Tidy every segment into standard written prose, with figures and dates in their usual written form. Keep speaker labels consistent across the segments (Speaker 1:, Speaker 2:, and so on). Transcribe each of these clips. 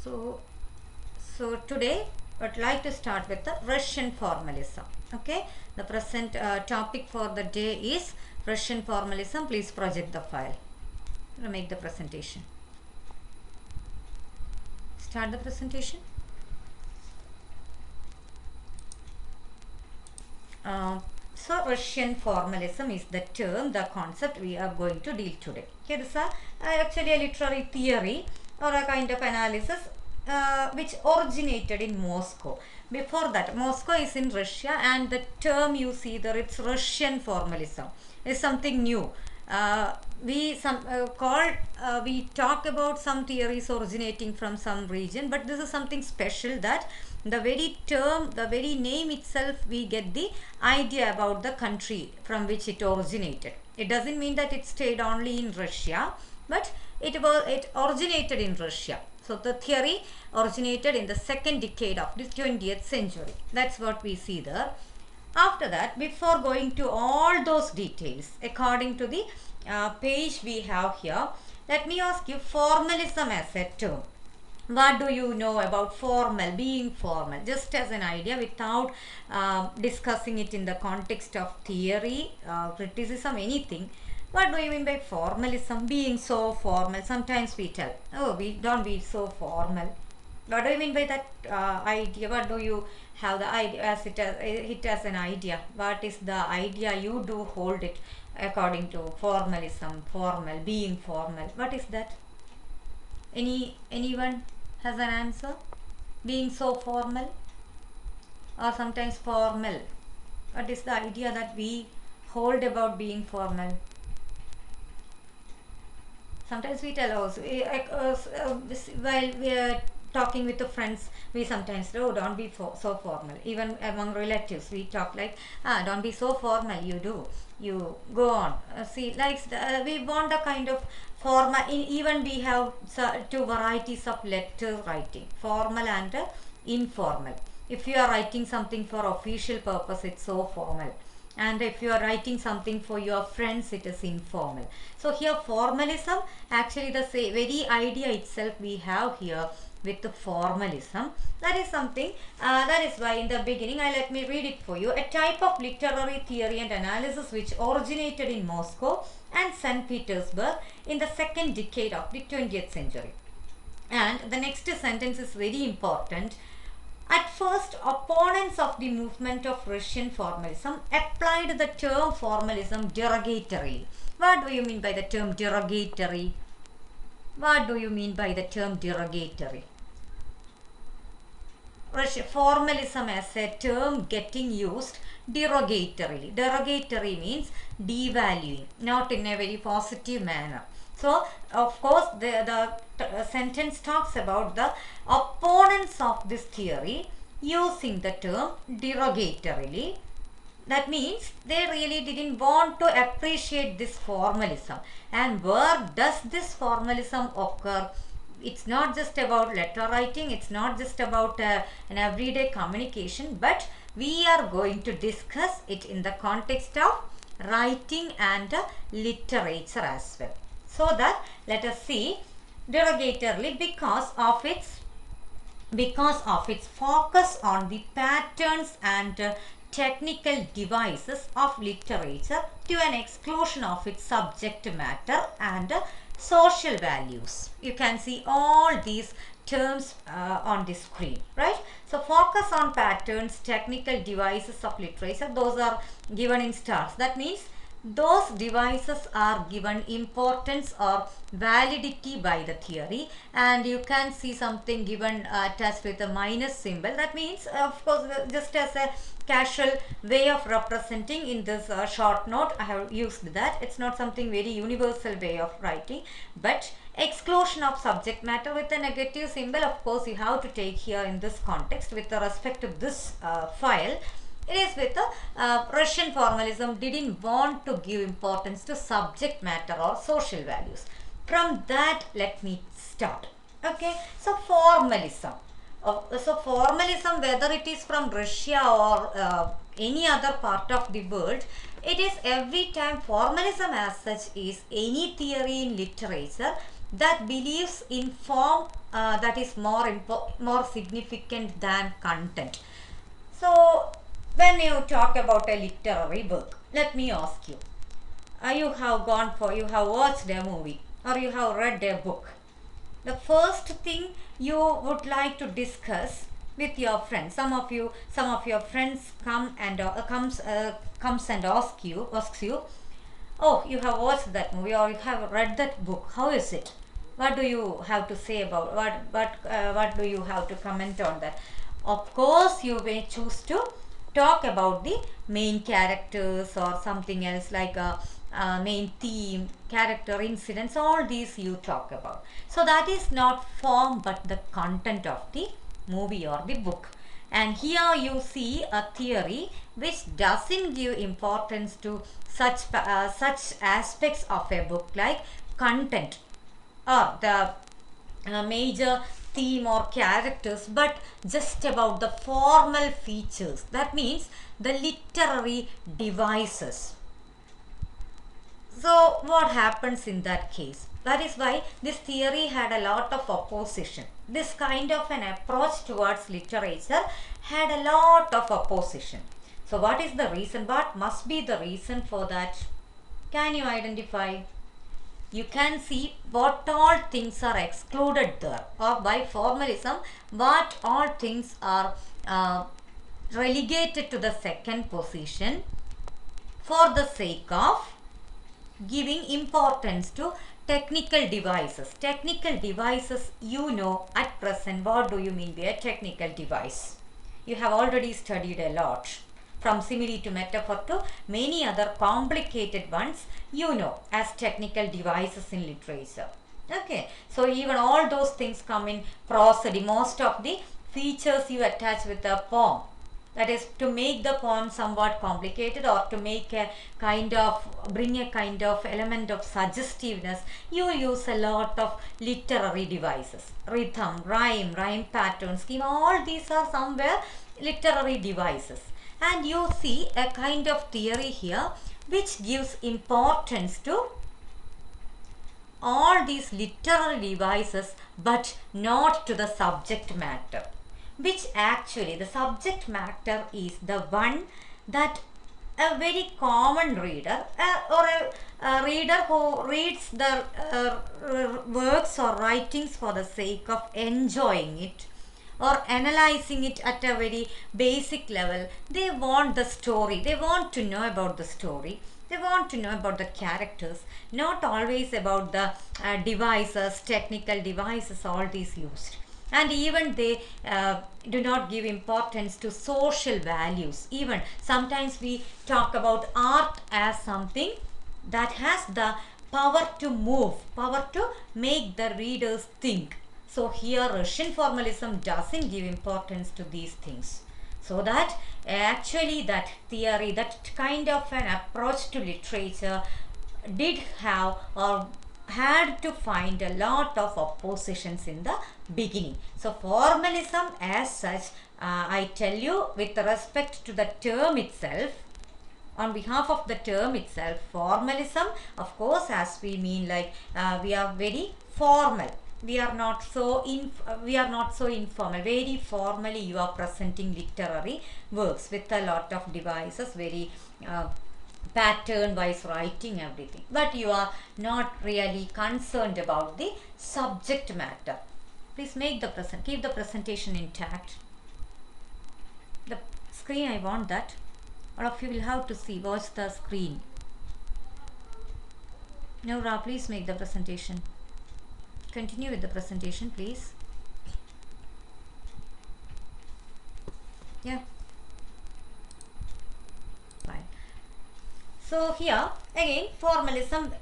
Speaker 1: So, so today I would like to start with the Russian formalism. Okay, the present topic for the day is Russian formalism. Please project the file. Make the presentation. Start the presentation. So Russian formalism is the term, the concept we are going to deal today. Okay, this is actually a literary theory or a kind of analysis which originated in Moscow. Before that, Moscow is in Russia, and the term you see there, it's Russian formalism. It's something new. We talk about some theories originating from some region, but this is something special that the very term, the very name itself, we get the idea about the country from which it originated. It doesn't mean that it stayed only in Russia, but it originated in Russia. So the theory originated in the second decade of the 20th century. That's what we see there. After that, before going to all those details, according to the page we have here, let me ask you formalism as a term. What do you know about formal, being formal? Just as an idea, without discussing it in the context of theory, criticism, anything. What do you mean by formalism? Being so formal. Sometimes we tell, oh, we don't be so formal. What do you mean by that idea? What do you have the idea as it as an idea? What is the idea you do hold it according to formalism, formal, being formal? What is that? Anyone has an answer? Being so formal or sometimes formal. What is the idea that we hold about being formal? Sometimes we tell also while we are talking with the friends, we sometimes say, oh, don't be so formal. Even among relatives, we talk like, don't be so formal. You go on. See, like we want a kind of formal. Even we have two varieties of letter writing: formal and informal. If you are writing something for official purpose, it's so formal, and if you are writing something for your friends, it is informal. So here formalism, actually the very idea itself we have here with the formalism, that is something that is why in the beginning let me read it for you. A type of literary theory and analysis which originated in Moscow and St. Petersburg in the second decade of the 20th century. And the next sentence is very important. At first, opponents of the movement of Russian formalism applied the term formalism derogatorily. What do you mean by the term derogatory? What do you mean by the term derogatory? Formalism as a term getting used derogatorily. Derogatory means devaluing, not in a very positive manner. So, of course, the sentence talks about the opponents of this theory using the term derogatorily. That means they really didn't want to appreciate this formalism. And where does this formalism occur? It's not just about letter writing, it's not just about an everyday communication, but we are going to discuss it in the context of writing and literature as well. So that let us see derogatorily because of its focus on the patterns and technical devices of literature to an exclusion of its subject matter and social values. You can see all these terms on the screen, right? So focus on patterns, technical devices of literature, those are given in stars. That means those devices are given importance or validity by the theory, and you can see something given attached with a minus symbol. That means, of course, just as a casual way of representing in this short note, I have used that. It's not something very universal way of writing, but exclusion of subject matter with a negative symbol, of course, you have to take here in this context with respect to this file. It is with the Russian formalism didn't want to give importance to subject matter or social values. From that, let me start. Okay, so formalism. So formalism, whether it is from Russia or any other part of the world, it is every time formalism as such is any theory in literature that believes in form that is more significant than content. So, when you talk about a literary book, let me ask you, you have watched a movie or you have read a book. The first thing you would like to discuss with your friends, some of your friends comes and asks you, oh, you have watched that movie or you have read that book. How is it? What do you have to say about what do you have to comment on that? Of course, you may choose to talk about the main characters or something else like a main theme, character, incidents. All these you talk about. So that is not form but the content of the movie or the book. And here you see a theory which doesn't give importance to such aspects of a book like content or the major theme or characters, but just about the formal features. That means the literary devices. So what happens in that case? That is why this theory had a lot of opposition. This kind of an approach towards literature had a lot of opposition. So what is the reason? What must be the reason for that? Can you identify? You can see what all things are excluded there, or by formalism what all things are relegated to the second position for the sake of giving importance to technical devices. Technical devices, you know at present, what do you mean by a technical device? You have already studied a lot, from simile to metaphor to many other complicated ones, you know, as technical devices in literature. Okay, so even all those things come in prosody. Most of the features you attach with a poem, that is to make the poem somewhat complicated or to make a kind of bring a kind of element of suggestiveness, you use a lot of literary devices, rhythm, rhyme pattern scheme. All these are somewhere literary devices. And you see a kind of theory here which gives importance to all these literary devices but not to the subject matter, which actually the subject matter is the one that a very common reader or a reader who reads the works or writings for the sake of enjoying it or analyzing it at a very basic level, they want the story, they want to know about the story, they want to know about the characters, not always about the devices, technical devices, all these used. And even they do not give importance to social values. Even sometimes we talk about art as something that has the power to move, power to make the readers think. So here Russian formalism doesn't give importance to these things. So that actually that theory, that kind of an approach to literature did have or had to find a lot of oppositions in the beginning. So formalism as such, I tell you with respect to the term itself, on behalf of the term itself, formalism, of course, as we mean like we are very formal, we are not so informal. Very formally you are presenting literary works with a lot of devices, very pattern wise writing, everything, but you are not really concerned about the subject matter. Please keep the presentation intact. The screen, I want that all of you will have to see, watch the screen. Nora, please make the presentation. Continue with the presentation, please. Yeah. Fine. So here again formalism,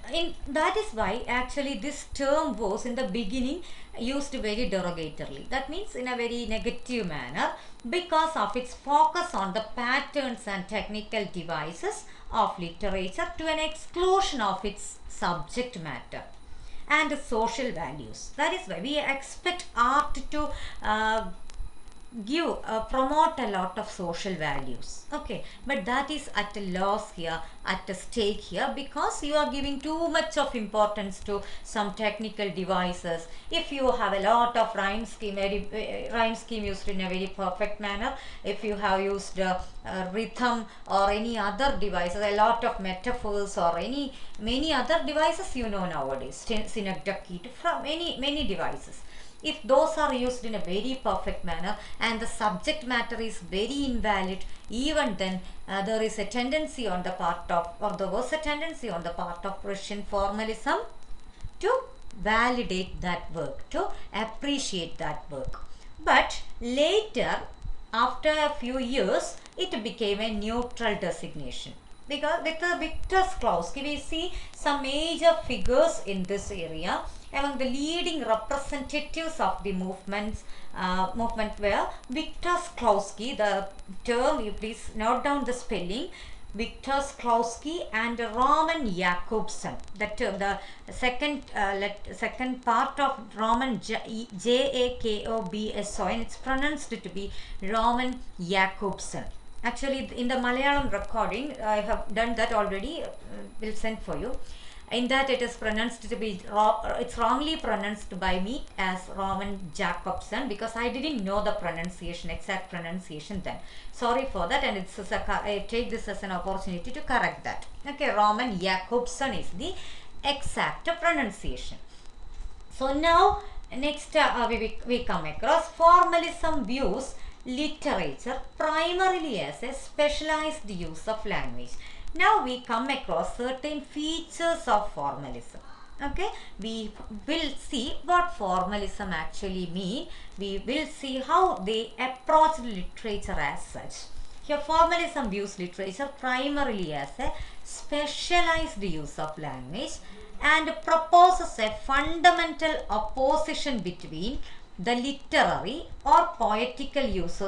Speaker 1: that is why actually this term was in the beginning used very derogatorily. That means in a very negative manner because of its focus on the patterns and technical devices of literature to an exclusion of its subject matter and social values. That is why we expect art to give promote a lot of social values, okay, but that is at a loss here, at a stake here, because you are giving too much of importance to some technical devices. If you have a lot of rhyme scheme used in a very perfect manner, if you have used rhythm or any other devices, a lot of metaphors or any many other devices, you know, nowadays synecdoche from many devices, if those are used in a very perfect manner and the subject matter is very invalid, even then there is a tendency on the part of, or there was a tendency on the part of Russian formalism to validate that work, to appreciate that work. But later, after a few years, it became a neutral designation. Because with Victor Sklowski, we see some major figures in this area. Among the leading representatives of the movement were Victor Sklowski, the term, you please note down the spelling, Victor Sklowski and Roman Jakobson. The second part of Roman Jakobson, it's pronounced to be Roman Jakobson. Actually, in the Malayalam recording, I have done that already. Will send for you. In that, it is pronounced to be, it's wrongly pronounced by me as Roman Jakobson, because I didn't know the pronunciation, exact pronunciation then. Sorry for that, and I take this as an opportunity to correct that. Okay, Roman Jakobson is the exact pronunciation. So now, next we come across formalism views literature primarily as a specialized use of language. Now we come across certain features of formalism. Okay, we will see what formalism actually mean. We will see how they approach literature as such. Here, formalism views literature primarily as a specialized use of language and proposes a fundamental opposition between the literary or poetical use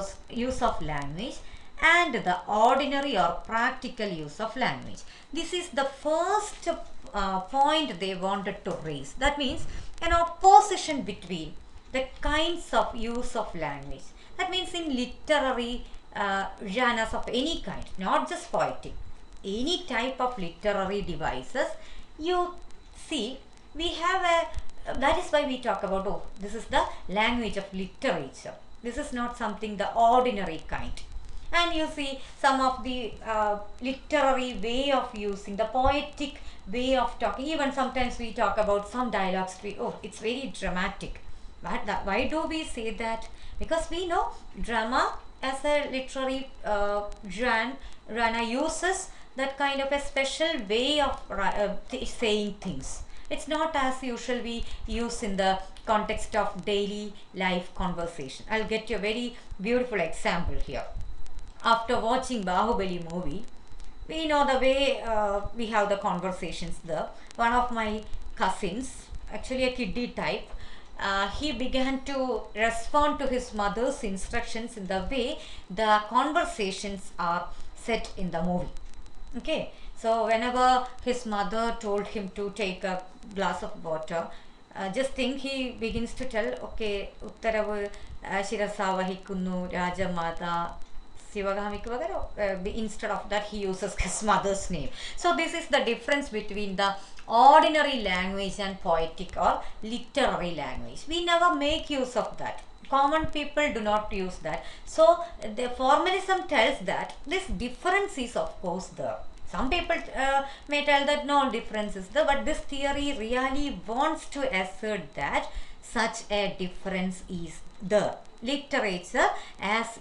Speaker 1: of language and the ordinary or practical use of language. This is the first point they wanted to raise. That means an opposition between the kinds of use of language. That means in literary genres of any kind, not just poetic, any type of literary devices, you see, we have a, that is why we talk about, oh, this is the language of literature. This is not something the ordinary kind. And you see some of the literary way of using, the poetic way of talking. Even sometimes we talk about some dialogues, oh, it's very dramatic. But why do we say that? Because we know drama as a literary genre uses that kind of a special way of saying things. It's not as usual we use in the context of daily life conversation. I'll get you a very beautiful example here. After watching Bahubali movie, we know the way we have the conversations there. One of my cousins, actually a kiddie type, he began to respond to his mother's instructions in the way the conversations are set in the movie. Okay, so whenever his mother told him to take a glass of water, just think he begins to tell, okay, Uttaravu Shirasavahikunnu Rajamata instead of that he uses his mother's name. So this is the difference between the ordinary language and poetic or literary language. We never make use of that. Common people do not use that. So the formalism tells that this difference is of course there. Some people may tell that no difference is there, but this theory really wants to assert that such a difference is there. Literature as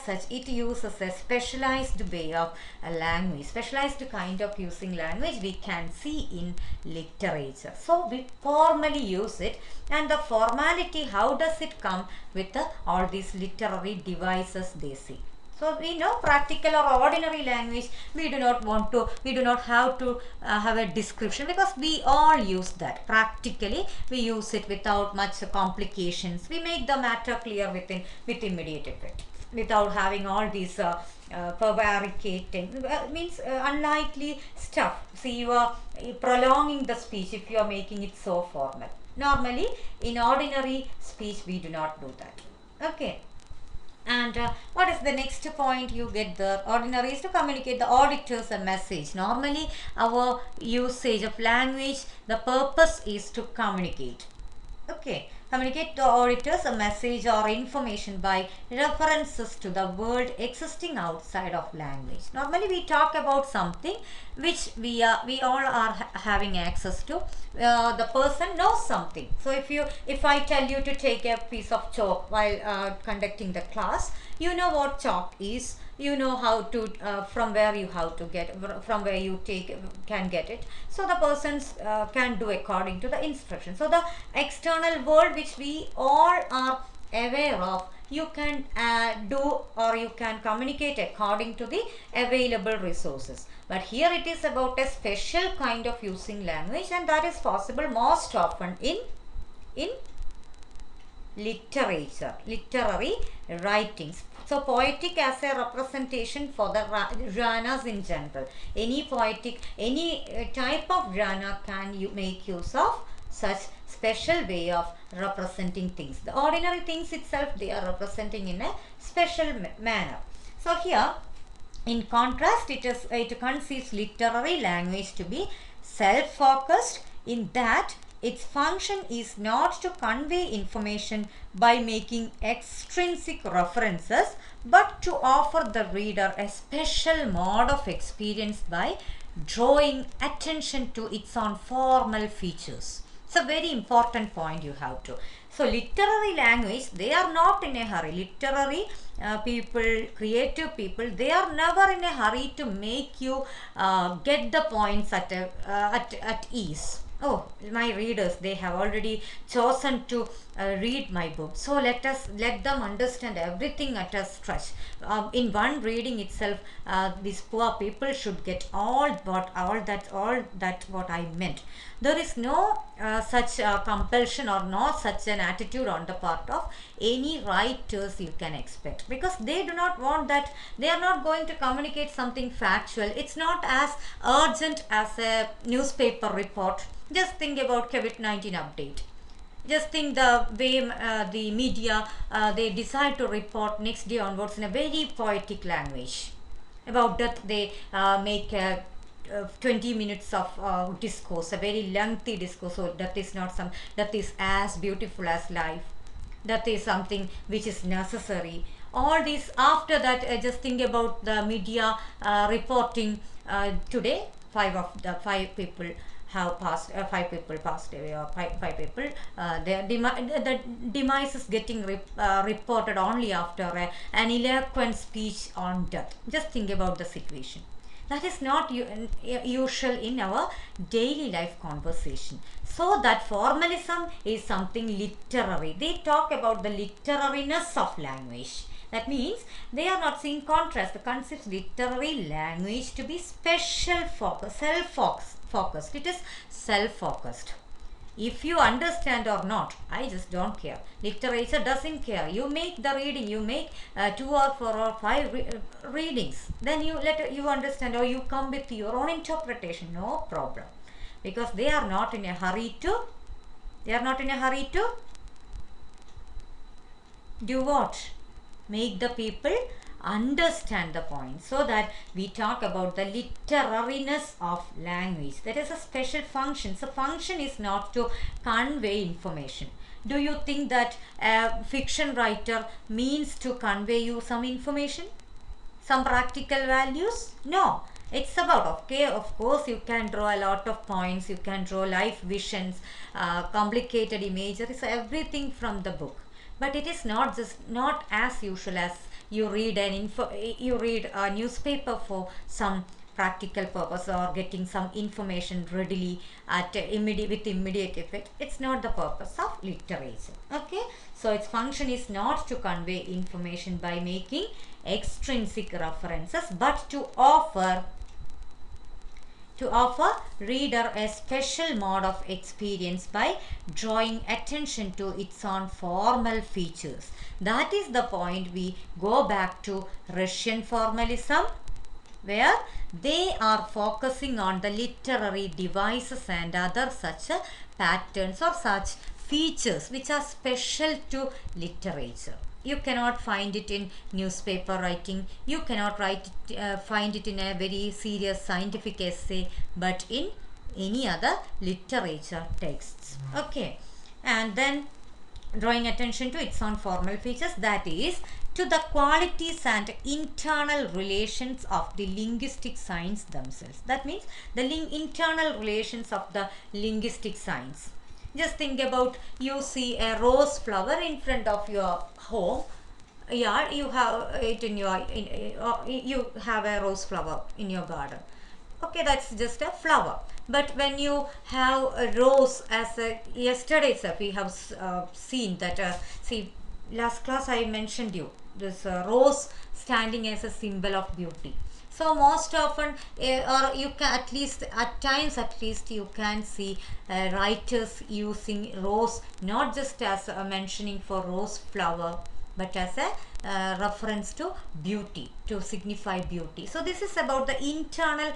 Speaker 1: such, it uses a specialized way of language, specialized kind of using language we can see in literature. So we formally use it, and the formality, how does it come with all these literary devices they see. So we know practical or ordinary language, we do not have to have a description, because we all use that. Practically, we use it without much complications. We make the matter clear with immediate effect, without having all these prevaricating, means unlikely stuff. See, you are prolonging the speech if you are making it so formal. Normally, in ordinary speech, we do not do that. Okay. And what is the next point you get there? Ordinary is to communicate the auditors a message. Normally, our usage of language, the purpose is to communicate. Okay, communicate to auditors a message or information by references to the world existing outside of language. Normally, we talk about something which we all are having access to. The person knows something. So if I tell you to take a piece of chalk while conducting the class, you know what chalk is. You know how to from where you have to get, from where you can get it. So the persons can do according to the instruction. So the external world which we all are aware of, you can do, or you can communicate according to the available resources. But here it is about a special kind of using language, and that is possible most often in literature, literary writings. So poetic as a representation for the genres in general. Any poetic, any type of genre can you make use of such special way of representing things. The ordinary things itself, they are representing in a special manner. So here, in contrast, it conceives literary language to be self-focused, in that its function is not to convey information by making extrinsic references, but to offer the reader a special mode of experience by drawing attention to its own formal features. It's a very important point you have to. So literary language, they are not in a hurry. Literary people, creative people, they are never in a hurry to make you get the points at ease. Oh, my readers, they have already chosen to read my book. So let them understand everything at a stretch. In one reading itself, these poor people should get all that what I meant. There is no such compulsion or no such an attitude on the part of any writers you can expect, because they do not want that. They are not going to communicate something factual. It's not as urgent as a newspaper report. Just think about COVID-19 update. Just think the way the media, they decide to report next day onwards in a very poetic language. About death, they make 20 minutes of discourse, a very lengthy discourse. So that is as beautiful as life. That is something which is necessary. All these, after that, just think about the media reporting today. Five people have passed. Five people passed away, or five people. The demise is getting reported only after an eloquent speech on death. Just think about the situation. That is not usual in our daily life conversation. So that formalism is something literary. They talk about the literariness of language. That means they are not seeing contrast. The concept literary language to be special focus, self-focused. It is self-focused. If you understand or not, I just don't care. Literature doesn't care. You make the reading, you make 2 or 4 or 5 readings. Then you understand, or you come with your own interpretation. No problem. Because they are not in a hurry to do what? Make the people understand the point. So that we talk about the literariness of language. That is a special function. So function is not to convey information. Do you think that a fiction writer means to convey you some information, some practical values? No. It's about, okay, of course you can draw a lot of points, you can draw life visions, complicated imagery, so everything from the book. But it is not as usual as you read a newspaper for some practical purpose, or getting some information readily with immediate effect. It's not the purpose of literature. Okay, so its function is not to convey information by making extrinsic references, but to offer reader a special mode of experience by drawing attention to its own formal features. That is the point. We go back to Russian formalism, where they are focusing on the literary devices and other such patterns or such features which are special to literature. You cannot find it in newspaper writing. You cannot find it in a very serious scientific essay, but in any other literature texts. Okay, and then drawing attention to its own formal features, that is, to the qualities and internal relations of the linguistic signs themselves. That means the internal relations of the linguistic signs. Just think about, you see a rose flower in front of your home. Yeah, you have it in your you have a rose flower in your garden. Okay, that's just a flower. But when you have a rose, as a yesterday itself we have seen that, see, last class I mentioned you this rose standing as a symbol of beauty. So most often, or you can, at least at times, at least you can see writers using rose not just as a mentioning for rose flower, but as a reference to beauty, to signify beauty. So this is about the internal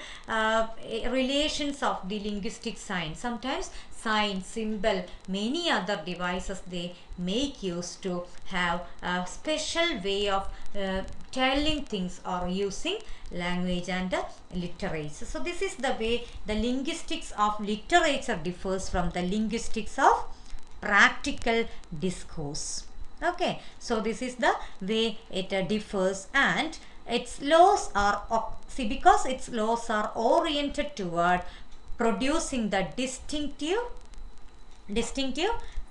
Speaker 1: relations of the linguistic sign. Sometimes sign, symbol, many other devices they make use to have a special way of telling things or using language and literature. So this is the way the linguistics of literature differs from the linguistics of practical discourse. Okay, so this is the way it differs, and its laws are, see, because its laws are oriented toward producing the distinctive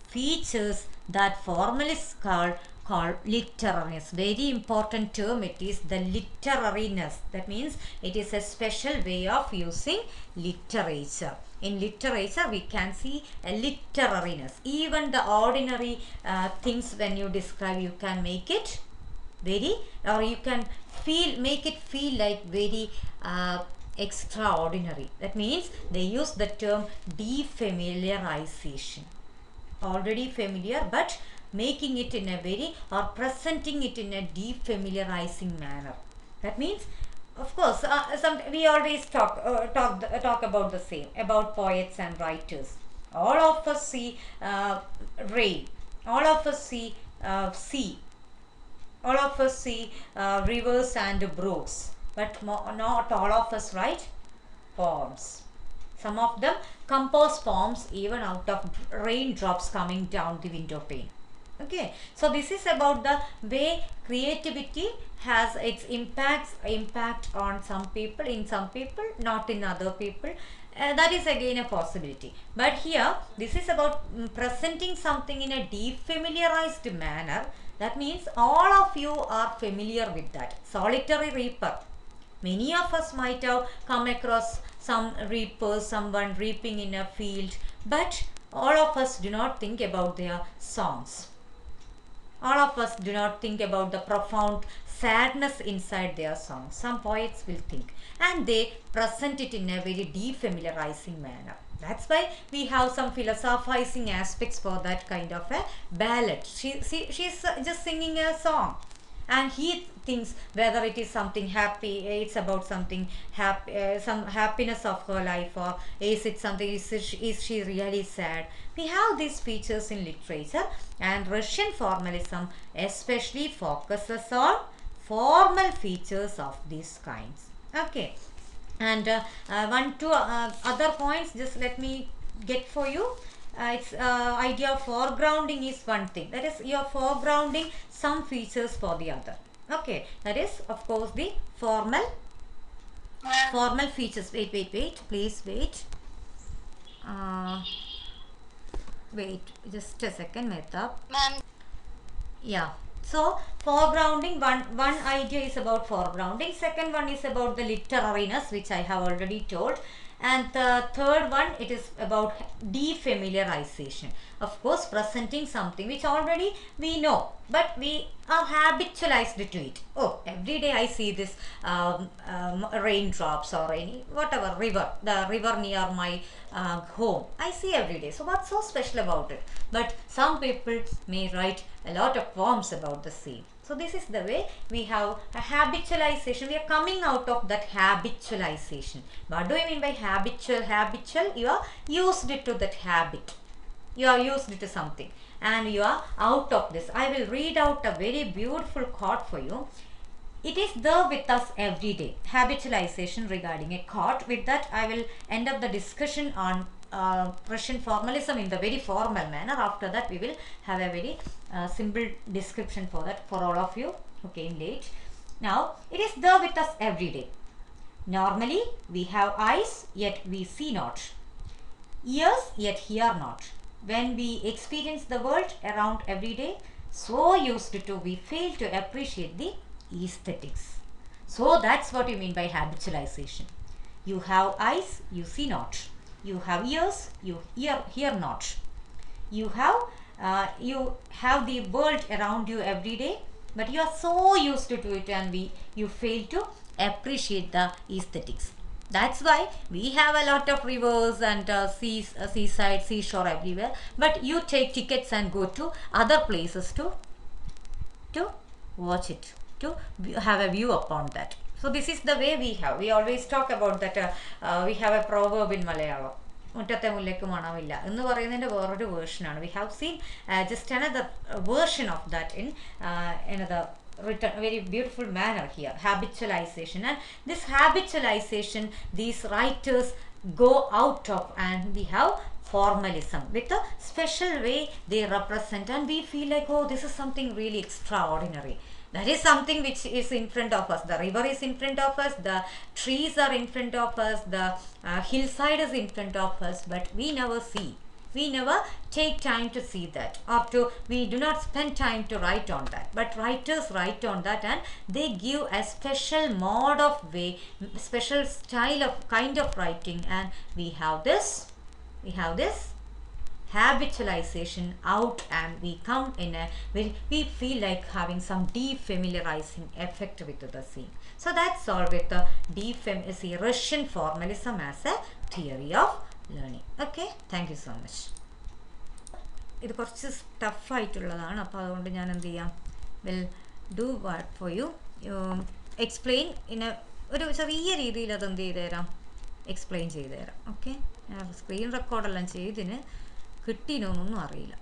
Speaker 1: features that formalists call literariness. Very important term, it is the literariness. That means it is a special way of using literature. In literature we can see a literariness. Even the ordinary things, when you describe, you can make it very, or you can make it feel like very extraordinary. That means they use the term defamiliarization. Already familiar, but making it in a very, or presenting it in a defamiliarizing manner. That means, of course, we always talk about the same, about poets and writers. All of us see rain. All of us see sea. All of us see rivers and brooks. But not all of us write poems. Some of them compose poems even out of raindrops coming down the window pane. Okay, so this is about the way creativity has its impact on some people, in some people, not in other people. That is again a possibility. But here, this is about presenting something in a defamiliarized manner. That means all of you are familiar with that. Solitary reaper. Many of us might have come across some reapers, someone reaping in a field, but all of us do not think about their songs. All of us do not think about the profound sadness inside their songs. Some poets will think, and they present it in a very defamiliarizing manner. That's why we have some philosophizing aspects for that kind of a ballad. She's just singing a song, and he thinks whether it is something happy, it's about something happy, some happiness of her life, or is it something, is she really sad? We have these features in literature, and Russian formalism especially focuses on formal features of these kinds. Okay, and two other points, just let me get for you. It's idea of foregrounding is one thing, that is, you are foregrounding some features for the other. Okay, that is of course the formal features. Wait, please wait. Wait just a second, Mehtab. Ma'am. Yeah, so foregrounding, one idea is about foregrounding, second one is about the literariness, which I have already told, and the third one, it is about defamiliarization. Of course, presenting something which already we know, but we are habitualized to it. Oh, every day I see this raindrops or any whatever river, the river near my home, I see every day. So what's so special about it? But some people may write a lot of poems about the same. So this is the way we have a habitualization. We are coming out of that habitualization. What do you mean by habitual? Habitual, you are used to that habit. You are used to something. and you are out of this. I will read out a very beautiful quote for you. It is there with us every day. Habitualization regarding a quote. With that, I will end up the discussion on Russian formalism in the very formal manner. After that, we will have a very simple description for that for all of you who came late. Now, it is there with us every day. Normally, we have eyes, yet we see not. Ears, yet hear not. When we experience the world around every day, so used to, we fail to appreciate the aesthetics. So that's what you mean by habitualization. You have eyes, you see not. You have ears, you hear not. You have the world around you every day, but you are so used to it, and you fail to appreciate the aesthetics. That's why we have a lot of rivers and seaside, seashore everywhere, but you take tickets and go to other places to watch it, to have a view upon that. So this is the way we always talk about that. We have a proverb in Malayalam, മുറ്റത്തെ മുല്ലയ്ക്ക് മണമില്ല എന്ന് പറയുന്നതിൻ്റെ വേറൊരു വേർഷനാണ്. We have seen just another version of that in another written very beautiful manner here, habitualization. And this habitualization, these writers go out of, and we have formalism with a special way they represent, and we feel like, oh, this is something really extraordinary. That is something which is in front of us. The river is in front of us, the trees are in front of us, the hillside is in front of us, but we never see. We never take time to see that, or we do not spend time to write on that. But writers write on that, and they give a special mode of way, special style of kind of writing, and we have this habitualization out, and we come in a very, we feel like having some defamiliarizing effect with the scene. So that's all with the Russian formalism as a theory of learning. Okay, thank you so much. ഇത് കുറച്ച് ടഫായിട്ടുള്ളതാണ്, അപ്പോൾ അതുകൊണ്ട് ഞാൻ എന്ത് ചെയ്യാം, will do what for you explain in ഒരു ചെറിയ രീതിയിൽ അത് എന്ത് ചെയ്ത് തരാം, എക്സ്പ്ലെയിൻ ചെയ്ത് തരാം. ഓക്കെ, ഞാൻ സ്ക്രീൻ റെക്കോർഡെല്ലാം ചെയ്തിന് കിട്ടീനോന്നൊന്നും അറിയില്ല.